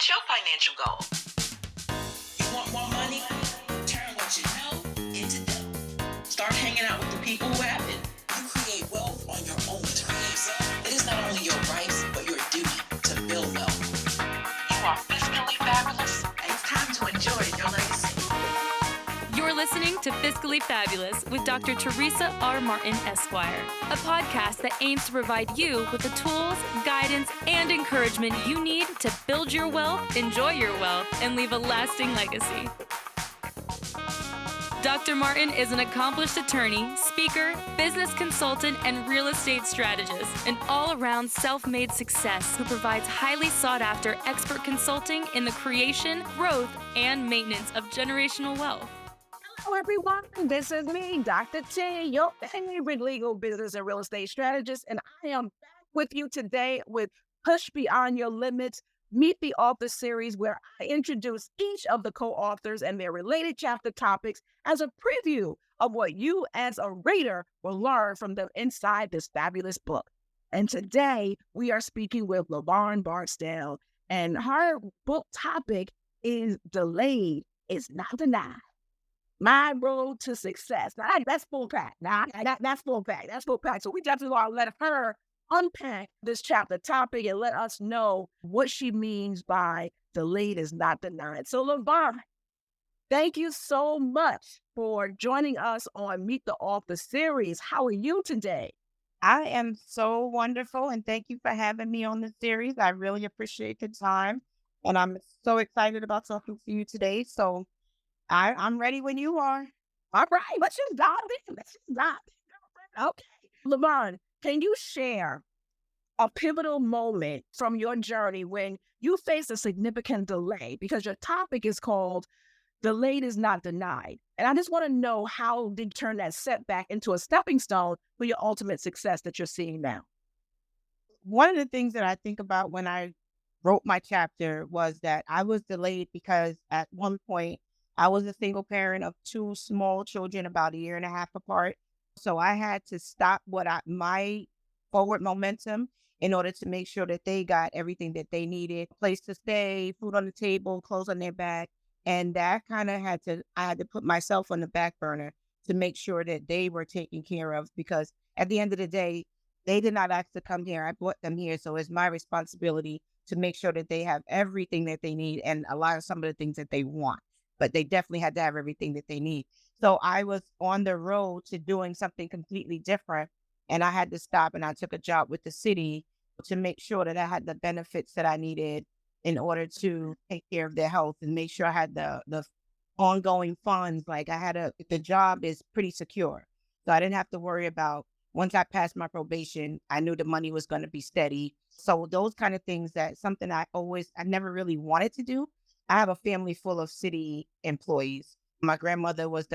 What's your financial goal? You want more money? Turn what you know into dough. Start hanging out with the people who have it. You create wealth on your own terms. It is not only your rights, but your duty to build wealth. You are fiscally fabulous. And it's time to enjoy your legacy. You're listening to Fiscally Fabulous with Dr. Teresa R. Martin, Esquire, a podcast that aims to provide you with the tools, guidance, and encouragement you need to build your wealth, enjoy your wealth, and leave a lasting legacy. Dr. Martin is an accomplished attorney, speaker, business consultant, and real estate strategist, an all-around self-made success who provides highly sought-after expert consulting in the creation, growth, and maintenance of generational wealth. Hello, everyone. This is me, Dr. T, your favorite legal business and real estate strategist, and I am back with you today with Push Beyond Your Limits, Meet the Author series, where I introduce each of the co-authors and their related chapter topics as a preview of what you as a reader will learn from them inside this fabulous book. And today, we are speaking with LaVonne Barksdale, and her book topic is Delayed is Not Denied. My road to success. Now, that's full pack. That's full pack. That's full pack. So we definitely want to let her unpack this chapter topic and let us know what she means by delayed is not denied. So LaVonne, thank you so much for joining us on Meet the Author series. How are you today? I am so wonderful, and thank you for having me on the series. I really appreciate the time, and I'm so excited about talking to you today. So I'm ready when you are. All right, let's just dive in. Okay. LaVonne, can you share a pivotal moment from your journey when you faced a significant delay? Because your topic is called Delayed is Not Denied. And I just want to know, how did you turn that setback into a stepping stone for your ultimate success that you're seeing now? One of the things that I think about when I wrote my chapter was that I was delayed because at one point I was a single parent of two small children about a year and a half apart. So I had to stop my forward momentum in order to make sure that they got everything that they needed, place to stay, food on the table, clothes on their back. And that kind of I had to put myself on the back burner to make sure that they were taken care of, because at the end of the day, they did not ask to come here. I brought them here. So it's my responsibility to make sure that they have everything that they need and a lot of some of the things that they want. But they definitely had to have everything that they need. So I was on the road to doing something completely different, and I had to stop, and I took a job with the city to make sure that I had the benefits that I needed in order to take care of their health and make sure I had the ongoing funds. Like the job is pretty secure. So I didn't have to worry about, once I passed my probation, I knew the money was going to be steady. So those kind of things, that's something I never really wanted to do. I have a family full of city employees. My grandmother was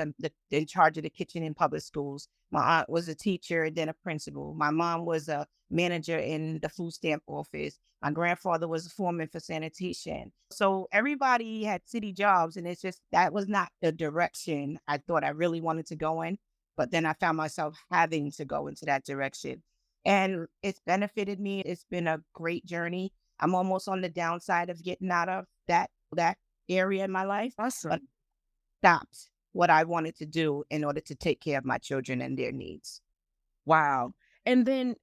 in charge of the kitchen in public schools. My aunt was a teacher and then a principal. My mom was a manager in the food stamp office. My grandfather was a foreman for sanitation. So everybody had city jobs, and it's just, that was not the direction I thought I really wanted to go in. But then I found myself having to go into that direction. And it's benefited me. It's been a great journey. I'm almost on the downside of getting out of that area in my life. Awesome. But stopped what I wanted to do in order to take care of my children and their needs. Wow. And then,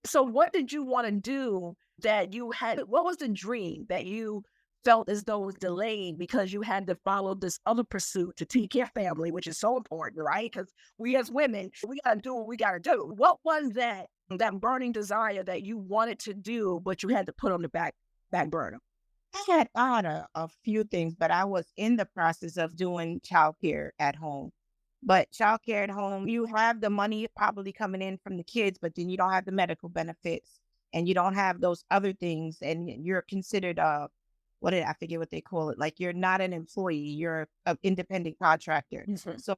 so what did you want to do that you had? What was the dream that you felt as though was delayed because you had to follow this other pursuit to take care of family, which is so important, right? Because we as women, we got to do what we got to do. What was that burning desire that you wanted to do, but you had to put on the back burner? I had a few things, but I was in the process of doing childcare at home. But childcare at home, you have the money probably coming in from the kids, but then you don't have the medical benefits and you don't have those other things. And you're considered, I forget what they call it. Like, you're not an employee, you're an independent contractor. Mm-hmm. So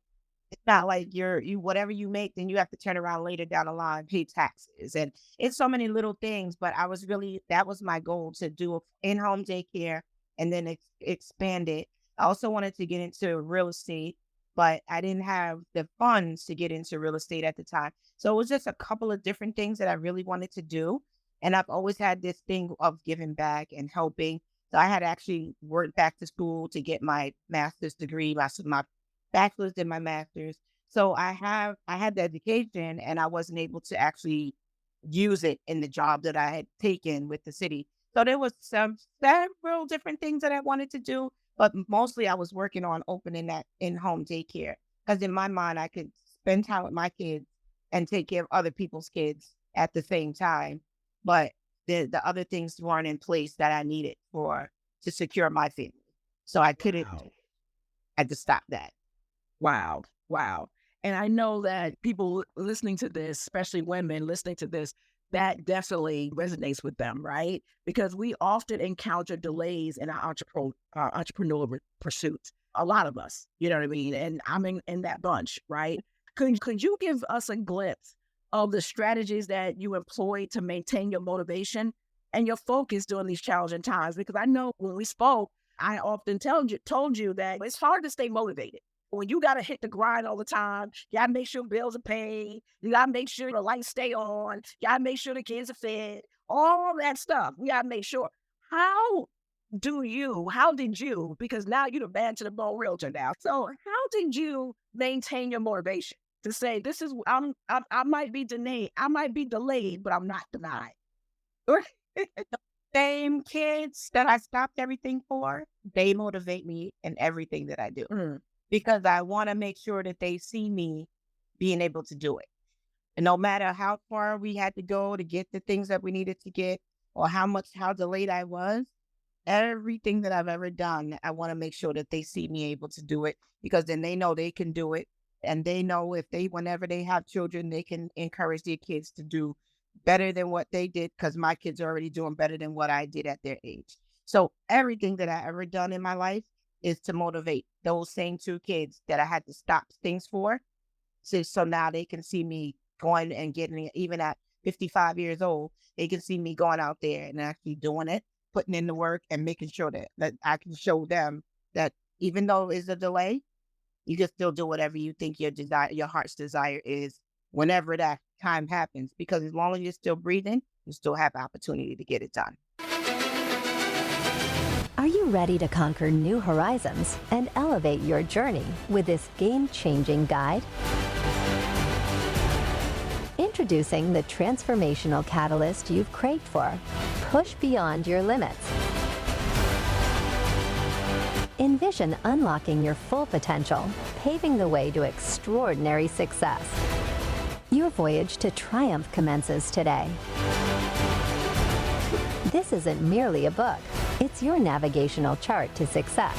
it's not like you whatever you make, then you have to turn around later down the line, pay taxes. And it's so many little things, but that was my goal, to do in-home daycare and then expand it. I also wanted to get into real estate, but I didn't have the funds to get into real estate at the time. So it was just a couple of different things that I really wanted to do. And I've always had this thing of giving back and helping. So I had to actually work back to school to get my master's degree, my bachelor's and my master's. So I had the education and I wasn't able to actually use it in the job that I had taken with the city. So there was several different things that I wanted to do, but mostly I was working on opening that in-home daycare because in my mind I could spend time with my kids and take care of other people's kids at the same time. But the other things weren't in place that I needed to secure my family. So I couldn't, Wow. I had to stop that. Wow. Wow. And I know that people listening to this, especially women listening to this, that definitely resonates with them, right? Because we often encounter delays in our entrepreneurial pursuits. A lot of us, you know what I mean? And I'm in that bunch, right? Could you give us a glimpse of the strategies that you employ to maintain your motivation and your focus during these challenging times? Because I know when we spoke, I often told you that it's hard to stay motivated. When you got to hit the grind all the time, you got to make sure bills are paid. You got to make sure the lights stay on. You got to make sure the kids are fed. All that stuff. We got to make sure. How did you, because now you're the man to the bone realtor now. So how did you maintain your motivation to say, this is, I might be delayed, but I'm not denied? Same kids that I stopped everything for, they motivate me in everything that I do because I want to make sure that they see me being able to do it. And no matter how far we had to go to get the things that we needed to get or how delayed I was, everything that I've ever done, I want to make sure that they see me able to do it because then they know they can do it. And they know whenever they have children, they can encourage their kids to do better than what they did because my kids are already doing better than what I did at their age. So everything that I ever done in my life is to motivate those same two kids that I had to stop things for. So now they can see me going and getting it, even at 55 years old, they can see me going out there and actually doing it, putting in the work and making sure that I can show them that even though it's a delay, you can still do whatever you think your heart's desire is whenever that time happens. Because as long as you're still breathing, you still have opportunity to get it done. Are you ready to conquer new horizons and elevate your journey with this game-changing guide? Introducing the transformational catalyst you've craved for. Push beyond your limits. Envision unlocking your full potential, paving the way to extraordinary success. Your voyage to triumph commences today. This isn't merely a book. It's your navigational chart to success.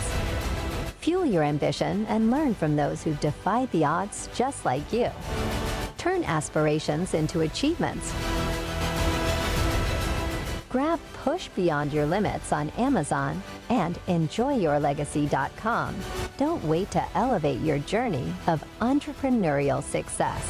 Fuel your ambition and learn from those who've defied the odds just like you. Turn aspirations into achievements. Grab Push Beyond Your Limits on Amazon and enjoyyourlegacy.com. Don't wait to elevate your journey of entrepreneurial success.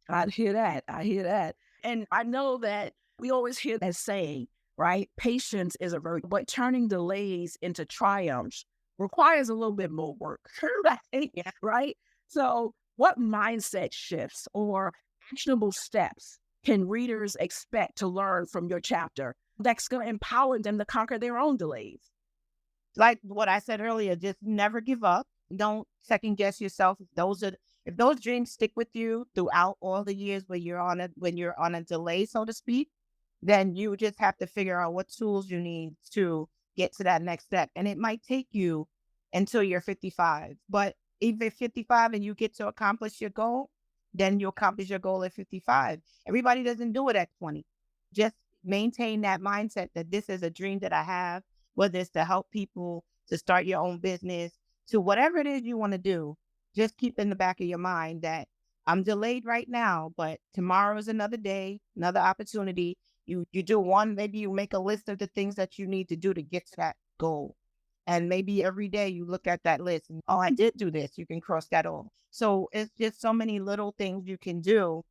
I hear that. And I know that we always hear that saying, right? Patience is a virtue, but turning delays into triumphs requires a little bit more work, right? Yeah. Right? So what mindset shifts or actionable steps can readers expect to learn from your chapter that's going to empower them to conquer their own delays? Like what I said earlier, just never give up. Don't second guess yourself. If those dreams stick with you throughout all the years when you're on a delay, so to speak, then you just have to figure out what tools you need to get to that next step. And it might take you until you're 55. But if you're 55 and you get to accomplish your goal, then you accomplish your goal at 55. Everybody doesn't do it at 20. Just maintain that mindset that this is a dream that I have, whether it's to help people, to start your own business, to whatever it is you want to do. Just keep in the back of your mind that I'm delayed right now, but tomorrow is another day, another opportunity. You do one, maybe you make a list of the things that you need to do to get to that goal. And maybe every day you look at that list and, oh, I did do this. You can cross that off. So it's just so many little things you can do,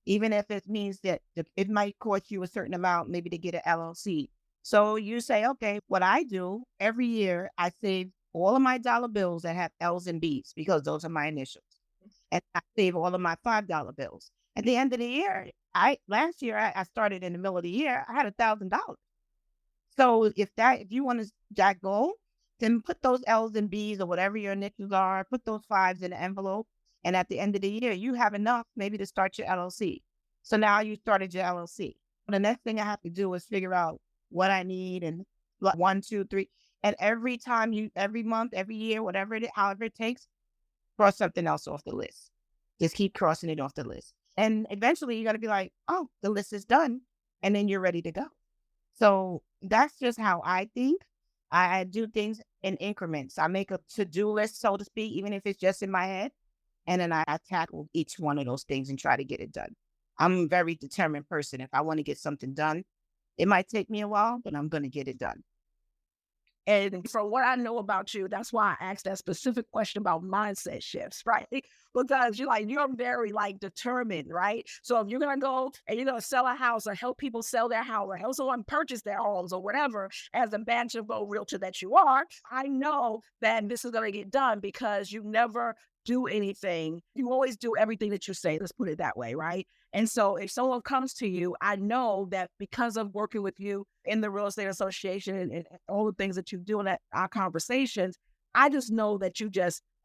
even if it means that it might cost you a certain amount, maybe to get an LLC. So you say, okay, what I do every year, I save all of my dollar bills that have L's and B's because those are my initials. And I save all of my $5 bills. At the end of the year, last year I started in the middle of the year, I had $1,000. So if you want that goal, then put those L's and B's or whatever your niches are, put those fives in the envelope. And at the end of the year, you have enough maybe to start your LLC. So now you started your LLC. The next thing I have to do is figure out what I need and 1, 2, 3. And every month, every year, whatever however it takes, cross something else off the list. Just keep crossing it off the list. And eventually you're going to be like, oh, the list is done. And then you're ready to go. So that's just how I think. I do things in increments. I make a to-do list, so to speak, even if it's just in my head. And then I tackle each one of those things and try to get it done. I'm a very determined person. If I want to get something done, it might take me a while, but I'm going to get it done. And from what I know about you, that's why I asked that specific question about mindset shifts, right? Because you're very determined, right? So if you're going to go and you're going to sell a house or help people sell their house or help someone purchase their homes or whatever, as a banjo realtor that you are, I know that this is going to get done because you never do anything. You always do everything that you say. Let's put it that way, right? And so if someone comes to you, I know that because of working with you in the real estate association and all the things that you do in our conversations, I just know that you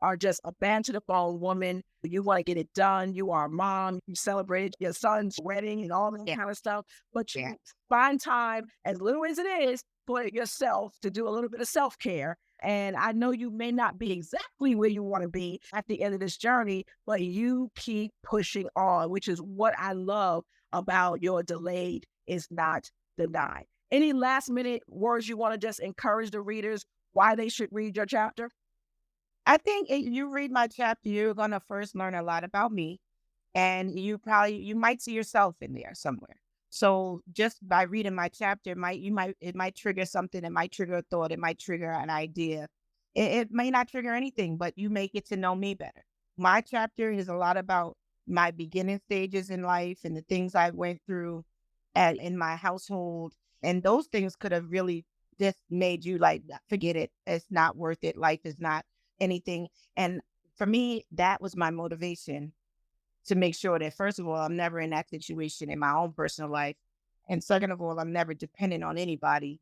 are just a band to the bone woman. You want to get it done. You are a mom. You celebrated your son's wedding and all that kind of stuff. But you find time, as little as it is, for yourself to do a little bit of self-care. And I know you may not be exactly where you want to be at the end of this journey, but you keep pushing on, which is what I love about your delayed is not denied. Any last minute words you want to just encourage the readers why they should read your chapter? I think if you read my chapter, you're going to first learn a lot about me, and you might see yourself in there somewhere. So just by reading my chapter, it might trigger something. It might trigger a thought. It might trigger an idea. It may not trigger anything, but you may get to know me better. My chapter is a lot about my beginning stages in life and the things I went through in my household. And those things could have really just made you forget it. It's not worth it. Life is not anything. And for me, that was my motivation, to make sure that, first of all, I'm never in that situation in my own personal life. And second of all, I'm never dependent on anybody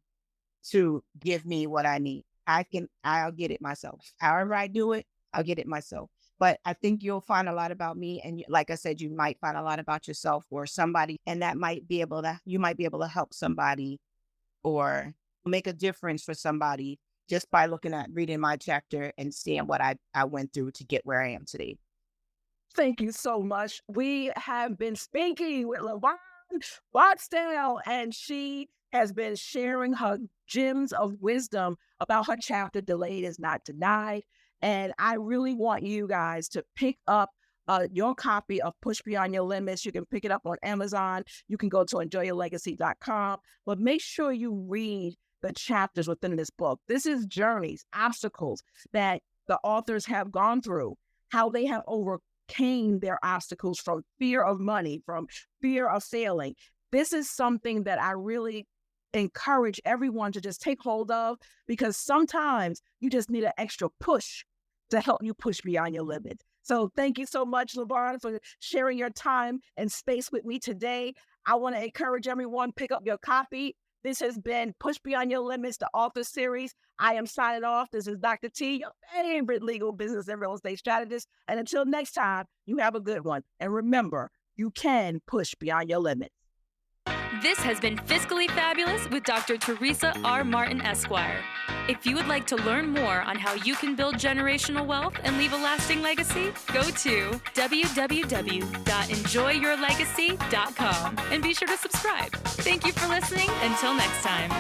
to give me what I need. I'll get it myself. However I do it, I'll get it myself. But I think you'll find a lot about me. And like I said, you might find a lot about yourself or somebody, and you might be able to help somebody or make a difference for somebody just by reading my chapter and seeing what I went through to get where I am today. Thank you so much. We have been speaking with LaVonne Barksdale, and she has been sharing her gems of wisdom about her chapter, Delayed is Not Denied. And I really want you guys to pick up your copy of Push Beyond Your Limits. You can pick it up on Amazon. You can go to enjoyyourlegacy.com. But make sure you read the chapters within this book. This is journeys, obstacles that the authors have gone through, how they have overcame their obstacles from fear of money, from fear of failing. This is something that I really encourage everyone to just take hold of, because sometimes you just need an extra push to help you push beyond your limits. So thank you so much, LaVonne, for sharing your time and space with me today. I want to encourage everyone, pick up your copy. This has been Push Beyond Your Limits, the author series. I am signing off. This is Dr. T, your favorite legal business and real estate strategist. And until next time, you have a good one. And remember, you can push beyond your limits. This has been Fiscally Fabulous with Dr. Teresa R. Martin, Esquire. If you would like to learn more on how you can build generational wealth and leave a lasting legacy, go to www.enjoyyourlegacy.com and be sure to subscribe. Thank you for listening. Until next time.